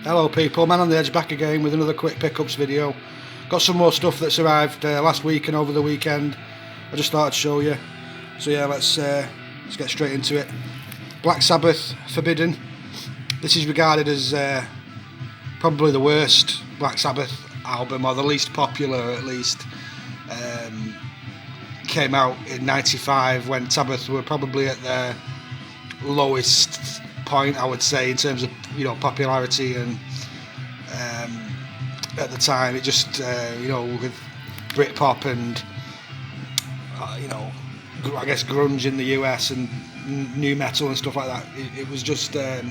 Hello people, Man on the Edge back again with another quick pickups video. Got some more stuff that's arrived last week and over the weekend. I just thought I'd show you. So yeah, let's get straight into it. Black Sabbath, Forbidden. This is regarded as probably the worst Black Sabbath album, or the least popular at least. Came out in '95 when Sabbath were probably at their lowest point, I would say, in terms of popularity, and at the time it just with Britpop and I guess grunge in the US and new metal and stuff like that, it was just a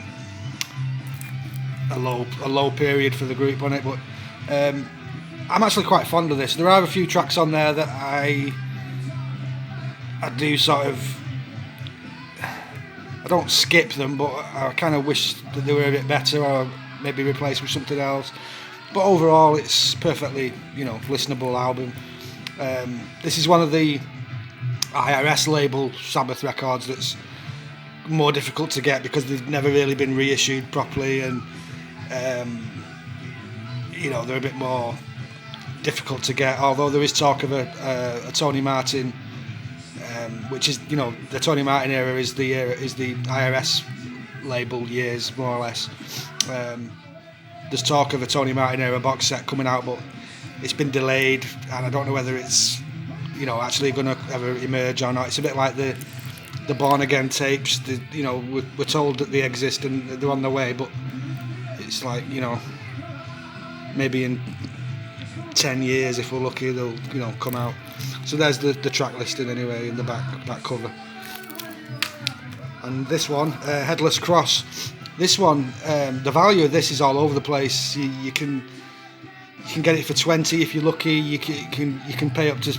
low period for the group on it. But I'm actually quite fond of this. There are a few tracks on there that I do sort of, I don't skip them, but I kind of wish that they were a bit better, or maybe replaced with something else. But overall, it's perfectly, listenable album. This is one of the IRS label Sabbath records that's more difficult to get because they've never really been reissued properly, and they're a bit more difficult to get. Although there is talk of a Tony Martin. Which is, the Tony Martin era is the IRS label years, more or less. There's talk of a Tony Martin era box set coming out, but it's been delayed, and I don't know whether it's, actually going to ever emerge or not. It's a bit like the Born Again tapes. We're told that they exist and they're on the way, but it's like, maybe in 10 years, if we're lucky, they'll come out. So there's the track listing anyway in the back cover. And this one, Headless Cross. This one, the value of this is all over the place. You can get it for 20 if you're lucky. You can pay up to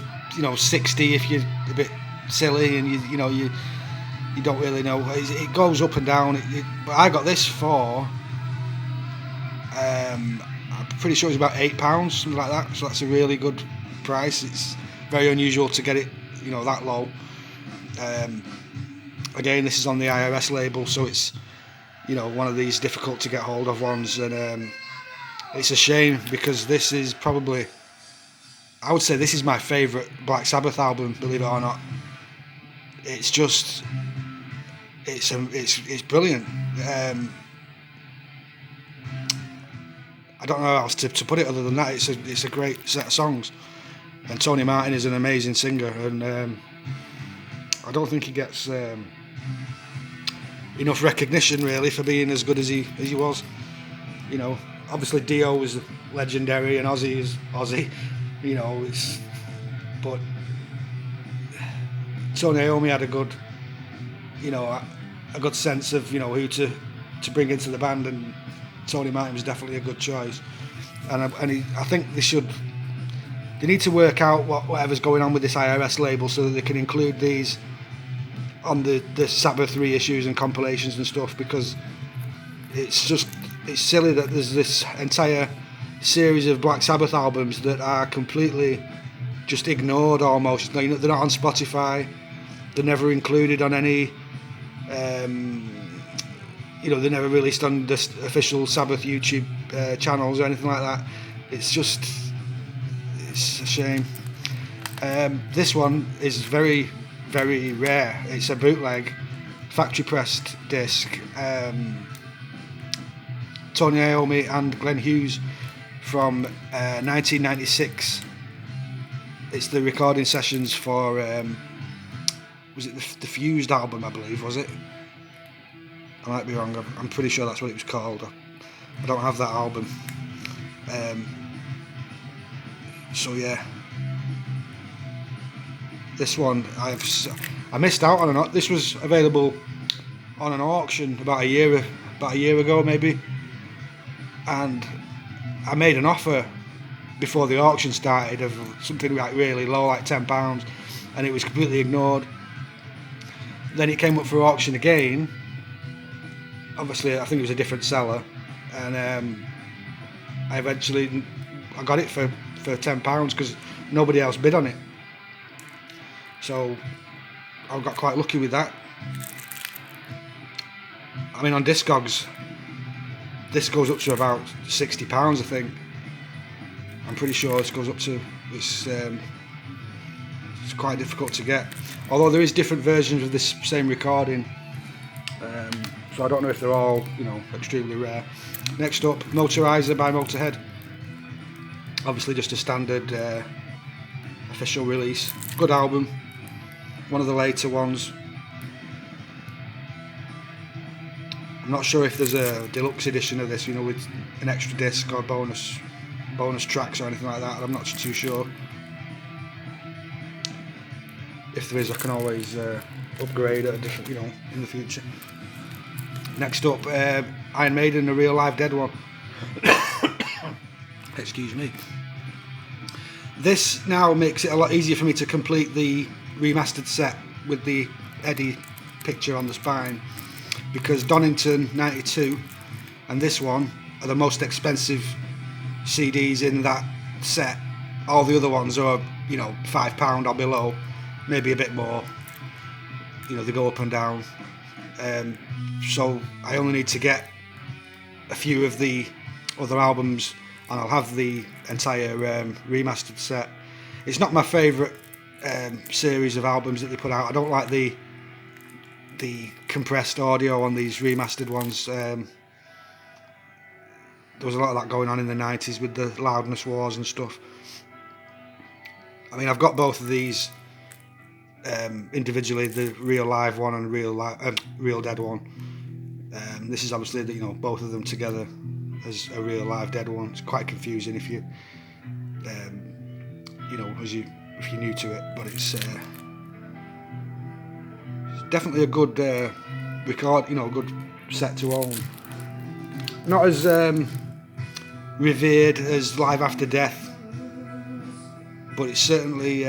60 if you're a bit silly and you don't really know. It goes up and down. But I got this for I'm pretty sure it's about £8, something like that. So that's a really good price. It's very unusual to get it, that low. Again, this is on the IRS label, so it's, one of these difficult to get hold of ones, and it's a shame because this is probably, I would say, this is my favourite Black Sabbath album, believe it or not. It's just, it's brilliant. I don't know how else to put it other than that. It's a great set of songs. And Tony Martin is an amazing singer, and I don't think he gets enough recognition really for being as good as he was. Obviously Dio was legendary and Ozzy is Ozzy. But Tony Iommi had a good, a good sense of who to bring into the band, and Tony Martin was definitely a good choice. And I think they need to work out whatever's going on with this IRS label so that they can include these on the Sabbath reissues and compilations and stuff, because it's silly that there's this entire series of Black Sabbath albums that are completely just ignored almost. They're not on Spotify, they're never included on any, they're never released on the official Sabbath YouTube channels or anything like that. It's a shame. This one is very, very rare. It's a bootleg, factory pressed disc. Tony Iommi and Glenn Hughes from 1996. It's the recording sessions for was it the Fused album, I believe, was it? I might be wrong. I'm pretty sure that's what it was called. I don't have that album. So yeah, this one I missed out on. This was available on an auction about a year ago maybe, and I made an offer before the auction started of something like really low, like £10, and it was completely ignored. Then it came up for auction again. Obviously, I think it was a different seller, and I got it for £10 because nobody else bid on it. So I got quite lucky with that. I mean, on Discogs, This goes up to about £60, I think. I'm pretty sure this goes up to, it's quite difficult to get. Although there is different versions of this same recording, so I don't know if they're all, you know, extremely rare. Next up, Motorizer by Motorhead. Obviously just a standard official release. Good album, one of the later ones. I'm not sure if there's a deluxe edition of this, you know, with an extra disc or bonus tracks or anything like that. I'm not too sure. If there is, I can always upgrade at a different, you know, in the future. Next up, Iron Maiden, a real live dead one. Excuse me. This now makes it a lot easier for me to complete the remastered set with the Eddie picture on the spine, because Donington 92 and this one are the most expensive CDs in that set. All the other ones are, you know, £5 or below, maybe a bit more. You know, they go up and down. So I only need to get a few of the other albums and I'll have the entire remastered set. It's not my favourite series of albums that they put out. I don't like the compressed audio on these remastered ones. There was a lot of that going on in the 90s with the loudness wars and stuff. I mean, I've got both of these individually, the real live one and real dead one. This is obviously, you know, both of them together as a real live dead one. It's quite confusing if you, you know, if you're new to it, but it's definitely a good record, you know, a good set to own. Not as revered as Live After Death, but it's certainly,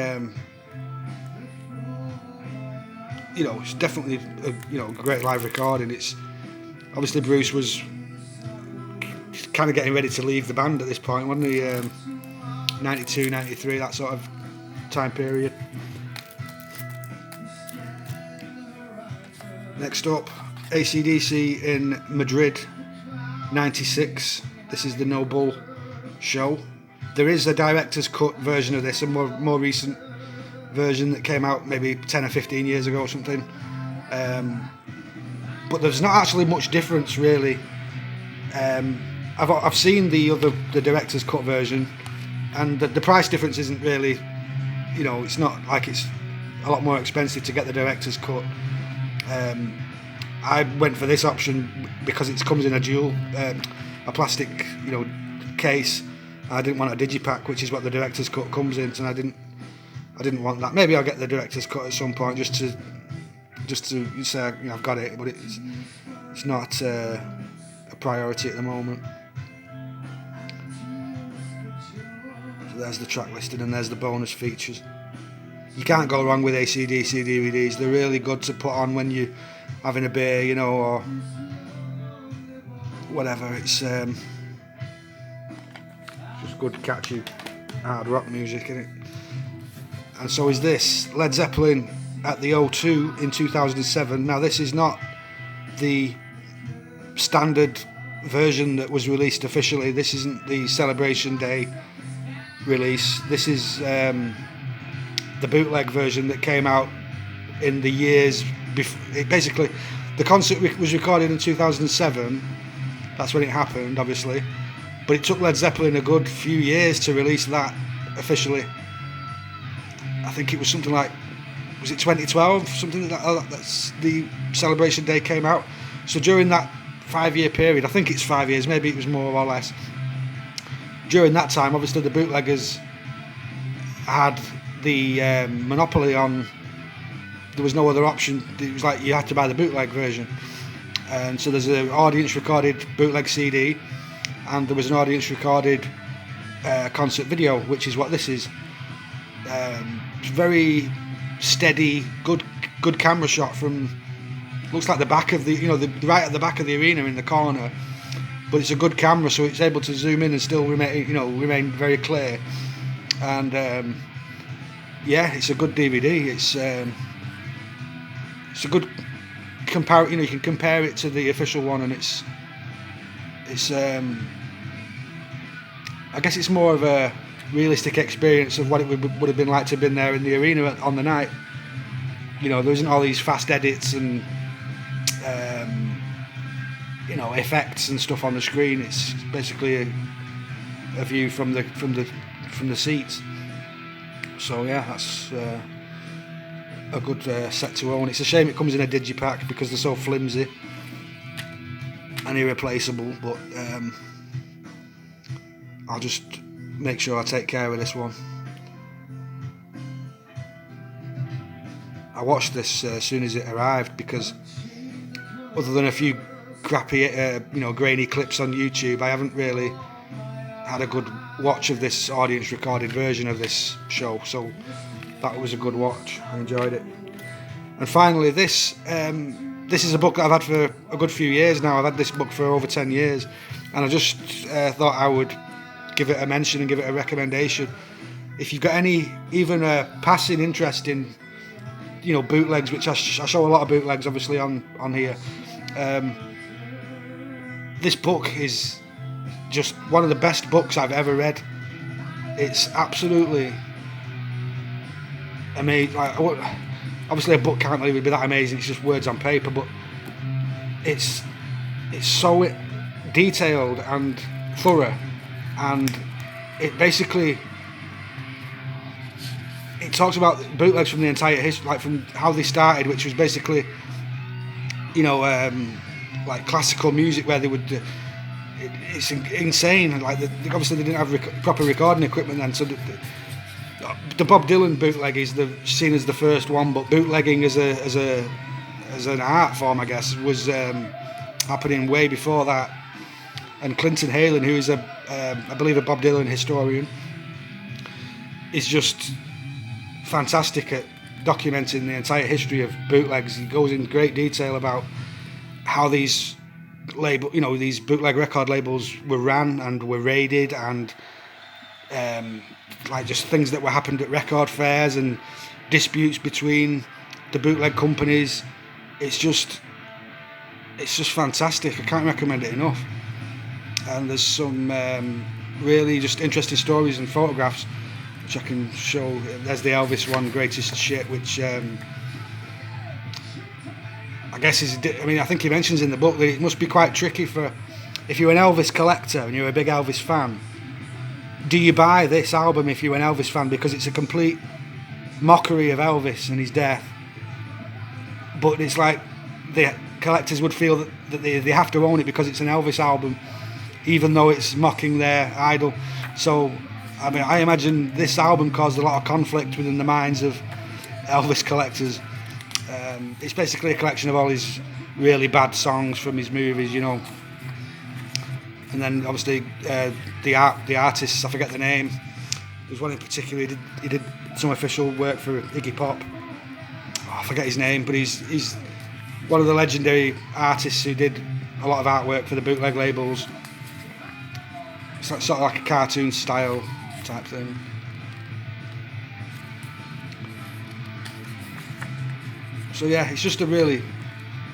you know, it's definitely a, you know, great live recording. It's obviously Bruce was kind of getting ready to leave the band at this point, wasn't he? 92, 93, that sort of time period. Next up, AC/DC in Madrid, 96. This is the No Bull show. There is a director's cut version of this, a more recent version that came out maybe 10 or 15 years ago or something. But there's not actually much difference really. I've seen the director's cut version, and the price difference isn't really, you know, it's not like it's a lot more expensive to get the director's cut. I went for this option because it comes in a dual, a plastic, you know, case. I didn't want a digipack, which is what the director's cut comes in, and I didn't want that. Maybe I'll get the director's cut at some point just to say, you know, I've got it, but it's not a priority at the moment. So there's the track listing and there's the bonus features. You can't go wrong with AC/DC DVDs. They're really good to put on when you're having a beer, you know, or whatever. It's just good, catchy, hard rock music, isn't it? And so is this, Led Zeppelin at the O2 in 2007. Now this is not the standard version that was released officially. This isn't the Celebration Day release. This is the bootleg version that came out in the years before. Basically, the concert was recorded in 2007. That's when it happened, obviously. But it took Led Zeppelin a good few years to release that officially. I think it was something like, was it 2012? Something like that. That's the Celebration Day came out. So during that 5-year period, I think it's 5 years, maybe it was more or less. During that time, obviously the bootleggers had the monopoly on. There was no other option. It was like you had to buy the bootleg version. And so there's an audience recorded bootleg CD, and there was an audience recorded concert video, which is what this is. It's very steady, good camera shot from, looks like the back of the, you know, right at the back of the arena in the corner, but it's a good camera, so it's able to zoom in and still remain very clear. And yeah, it's a good DVD. It's a good compare. You know, you can compare it to the official one, and it's It's I guess it's more of a realistic experience of what it would have been like to have been there in the arena on the night. You know, there isn't all these fast edits and you know, effects and stuff on the screen. It's basically a view from the seats. So yeah, that's a good set to own. It's a shame it comes in a digipack because they're so flimsy and irreplaceable, but I'll just make sure I take care of this one. I watched this as soon as it arrived because other than a few crappy you know, grainy clips on YouTube, I haven't really had a good watch of this audience recorded version of this show, so that was a good watch. I enjoyed it. And finally, this is a book that I've had for a good few years now. I've had this book for over 10 years, and I just thought I would give it a mention and give it a recommendation. If you've got any, even a passing interest in, you know, bootlegs, which I show a lot of bootlegs obviously on here, this book is just one of the best books I've ever read. It's absolutely amazing. Like, obviously a book can't really be that amazing, it's just words on paper, but it's so detailed and thorough, and it basically it talks about bootlegs from the entire history, like from how they started, which was basically, you know, like classical music where they would it's insane. Like obviously they didn't have proper recording equipment then, so the Bob Dylan bootleg is seen as the first one, but bootlegging as an art form, I guess, was happening way before that. And Clinton Halen, who is I believe a Bob Dylan historian, is just fantastic at documenting the entire history of bootlegs. He goes in great detail about how these these bootleg record labels were ran and were raided, and like just things that were happened at record fairs and disputes between the bootleg companies. It's just fantastic. I can't recommend it enough. And there's some really just interesting stories and photographs which I can show. There's the Elvis one, Greatest Shit, which I guess I think he mentions in the book that it must be quite tricky for, if you're an Elvis collector and you're a big Elvis fan, do you buy this album if you're an Elvis fan, because it's a complete mockery of Elvis and his death, but it's like the collectors would feel that they have to own it because it's an Elvis album, even though it's mocking their idol. So I mean, I imagine this album caused a lot of conflict within the minds of Elvis collectors. It's basically a collection of all his really bad songs from his movies, you know. And then obviously the artists, I forget the name. There's one in particular. He did some official work for Iggy Pop. I forget his name, but he's one of the legendary artists who did a lot of artwork for the bootleg labels. It's sort of like a cartoon style type thing. So yeah, it's just a really,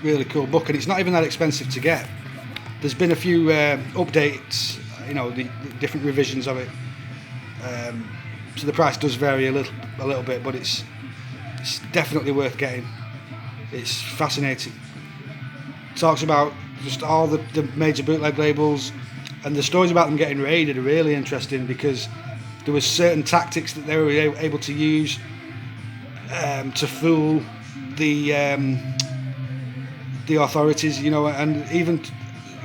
really cool book, and it's not even that expensive to get. There's been a few updates, you know, the different revisions of it. So the price does vary a little bit, but it's definitely worth getting. It's fascinating. It talks about just all the major bootleg labels, and the stories about them getting raided are really interesting, because there was certain tactics that they were able to use to fool the authorities, you know, and even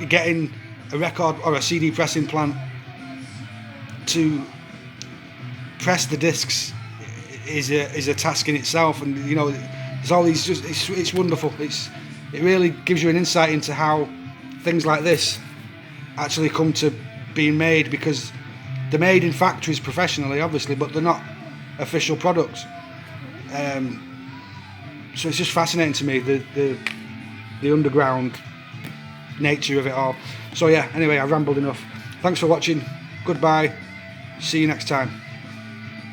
getting a record or a CD pressing plant to press the discs is a task in itself. And you know, there's all these, it's wonderful. It really gives you an insight into how things like this actually come to being made, because they're made in factories professionally, obviously, but they're not official products. So it's just fascinating to me, the underground nature of it all. So yeah, anyway, I've rambled enough. Thanks for watching. Goodbye. See you next time.